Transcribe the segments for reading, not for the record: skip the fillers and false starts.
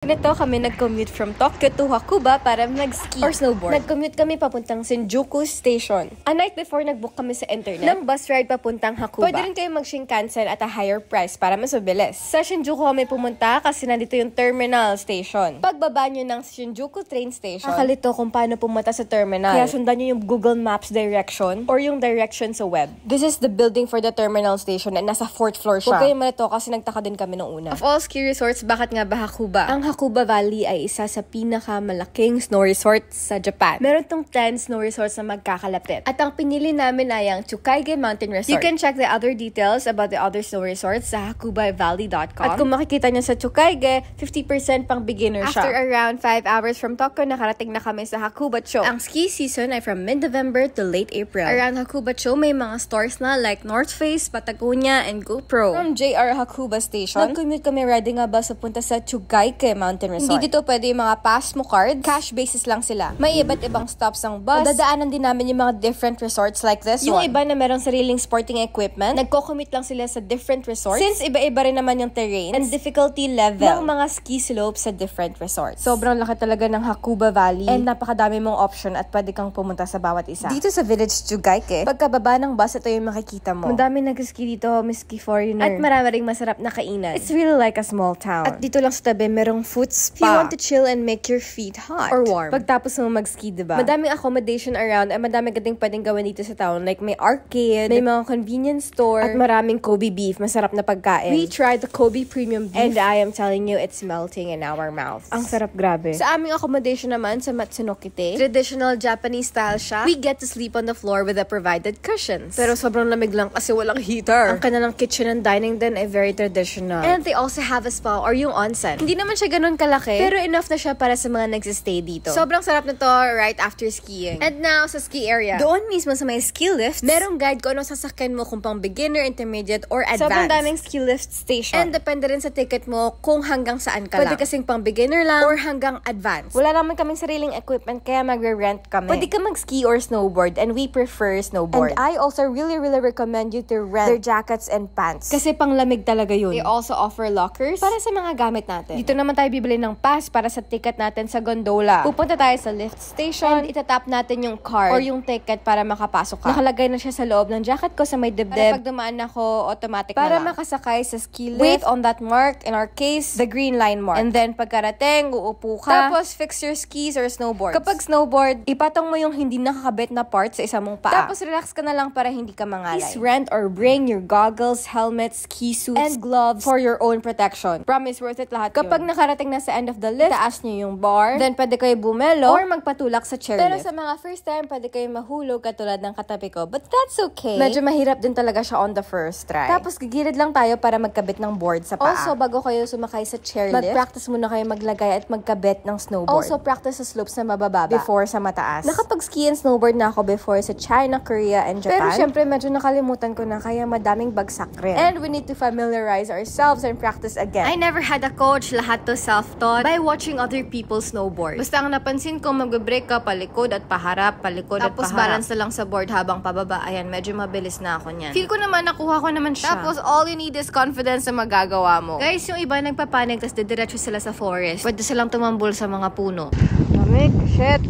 Nito kami nag-commute from Tokyo to Hakuba para mag-ski or snowboard. Nag-commute kami papuntang Shinjuku Station. A night before, nag-book kami sa internet ng bus ride papuntang Hakuba. Pwede rin kayo mag-Shinkansen at a higher price para mas mabilis. Sa Shinjuku kami pumunta kasi nandito yung terminal station. Pagbaba nyo ng Shinjuku train station, nakalito kung paano pumunta sa terminal. Kaya sundan nyo yung Google Maps direction or yung direction sa web. This is the building for the terminal station and nasa 4th floor siya. Huwag kayo malito kasi nagtaka din kami nung una. Of all ski resorts, bakit nga ba Hakuba? Ang Hakuba Valley ay isa sa pinakamalaking snow resort sa Japan. Meron tong 10 snow resorts na magkakalapit. At ang pinili namin ay ang Chukaige Mountain Resort. You can check the other details about the other snow resorts sa hakubavalley.com. At kung makikita nyo sa Chukaige, 50% pang beginner siya. After around 5 hours from Tokyo, nakarating na kami sa Hakuba-cho. Ang ski season ay from mid-November to late April. Around Hakuba-cho, may mga stores na like North Face, Patagonia, and GoPro. From JR Hakuba Station, nag-commute kami riding a bus papunta sa Chukaige Mountain Resort. Hindi dito pwede yung mga pass mo card. Cash basis lang sila. May iba't ibang stops ang bus. Dadaanan din namin yung mga different resorts like this yung one. Yung iba na merong sariling sporting equipment, nagko-commute lang sila sa different resorts. Since iba-iba rin naman yung terrain and difficulty level ng mga ski slopes sa different resorts. Sobrang laki talaga ng Hakuba Valley and napakadami mong option at pwede kang pumunta sa bawat isa. Dito sa Village Chugaike, pagkababa ng bus, ito yung makikita mo. Madami nag-ski dito, miski foreigner. At marami ring masarap na kainan. It's really like a small town. At dito lang sa tabi, merong food spa. If you want to chill and make your feet hot or warm. Pagtapos mo mag-ski, diba? Madaming accommodation around at madaming gading pwedeng gawin dito sa town. Like may arcade, may mga convenience store, at maraming Kobe beef. Masarap na pagkain. We tried the Kobe premium beef and I am telling you, it's melting in our mouths. Ang sarap, grabe. Sa aming accommodation naman sa Matsunokite, traditional Japanese style siya. We get to sleep on the floor with the provided cushions. Pero sobrang lamig lang kasi walang heater. Ang kanilang kitchen and dining din ay very traditional. And they also have a spa or yung onsen. Hindi naman siya ganun kalaki, pero enough na siya para sa mga nagsistay dito. Sobrang sarap na to right after skiing. And now, sa ski area. Doon mismo sa may ski lifts, merong guide kung anong sasakyan mo kung pang beginner, intermediate, or advanced. Sobrang daming ski lift station. And depende rin sa ticket mo kung hanggang saan ka lang. Pwede kasing pang beginner lang or hanggang advanced. Wala naman kaming sariling equipment kaya magre-rent kami. Pwede ka mag-ski or snowboard and we prefer snowboard. And I also really recommend you to rent their jackets and pants. Kasi pang lamig talaga yun. They also offer lockers para sa mga gamit natin. Dito naman tayo bibili ng pass para sa ticket natin sa gondola. Pupunta tayo sa lift station and itatap natin yung card or yung ticket para makapasok ka. Nakalagay na siya sa loob ng jacket ko sa may dibdib. Para pag dumaan ako, automatic para na lang. Makasakay sa ski lift, wait on that mark, in our case, the green line mark. And then pagkarating, uupo ka. Tapos fix your skis or snowboards. Kapag snowboard, ipatong mo yung hindi nakakabit na part sa isa mong paa. Tapos relax ka na lang para hindi ka mangalay. Please rent or bring your goggles, helmets, ski suits, and gloves for your own protection. Promise, worth it lahat kapag nakarating na sa end of the lift, taas nyo yung bar, then pwede kayo bumelo or magpatulak sa chairlift. Pero sa mga first time, pwede kayo mahulog katulad ng katabi ko. But that's okay. Medyo mahirap din talaga siya on the first try. Tapos gigilid lang tayo para magkabit ng board sa paa. Also, bago kayo sumakay sa chairlift, mag-practice muna kayo maglagay at magkabit ng snowboard. Also, practice sa slopes na mabababa before sa mataas. Nakapag-ski and snowboard na ako before sa China, Korea, and Japan. Pero syempre, medyo nakalimutan ko na kaya madaming bagsak rin. And we need to familiarize ourselves and practice again. I never had a coach. Lahat to self-taught by watching other people snowboard. Basta ang napansin ko, mag-break ka palikod at paharap, palikod at paharap. Tapos balance na lang sa board habang pababa. Ayan, medyo mabilis na ako niyan. Feel ko naman, nakuha ko naman siya. Tapos all you need is confidence na magagawa mo. Guys, yung iba nagpapanik, tapos didiretso sila sa forest. Pwede silang tumambol sa mga puno. Lamig, shit.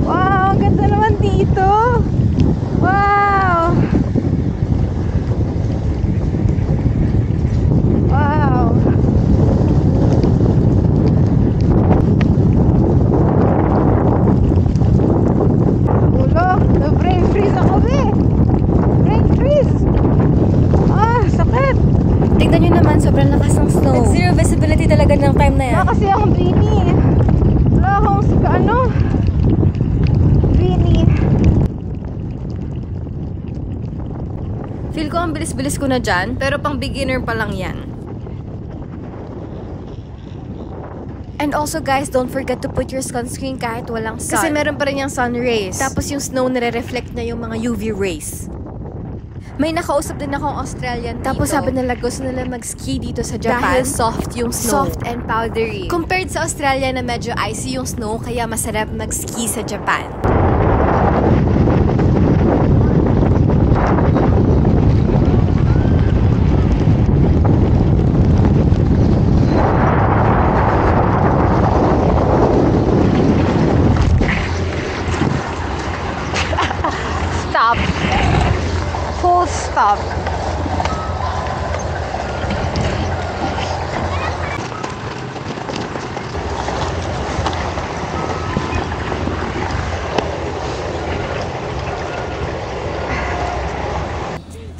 Wow, ang ganda naman dito. Wow. Wow. Ulo, na-brain freeze ako brain freeze. Sakit. Tingnan nyo naman, sobrang lakas ng snow. At zero visibility talaga ng time na yan. Wala kasi akong beanie. Wala akong beanie. Feel ko ang bilis-bilis ko na dyan, pero pang beginner pa lang yan. And also guys, don't forget to put your sunscreen kahit walang sun. Kasi meron pa rin yung sun rays. Tapos yung snow nare-reflect na yung mga UV rays. May nakausap din akong Australian dito. Tapos sabi nila gusto nila mag-ski dito sa Japan. Dahil soft yung snow. Soft and powdery. Compared sa Australia na medyo icy yung snow, kaya masarap mag-ski sa Japan. stop.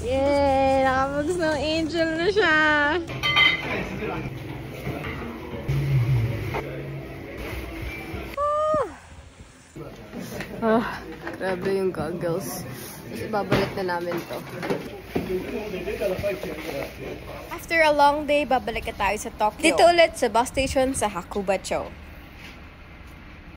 Yay! Nakapag-snow angel na siya! Grabe yung goggles. Tapos babalik na namin to. After a long day, babalik na tayo sa Tokyo. Dito ulit sa bus station sa Hakuba-cho.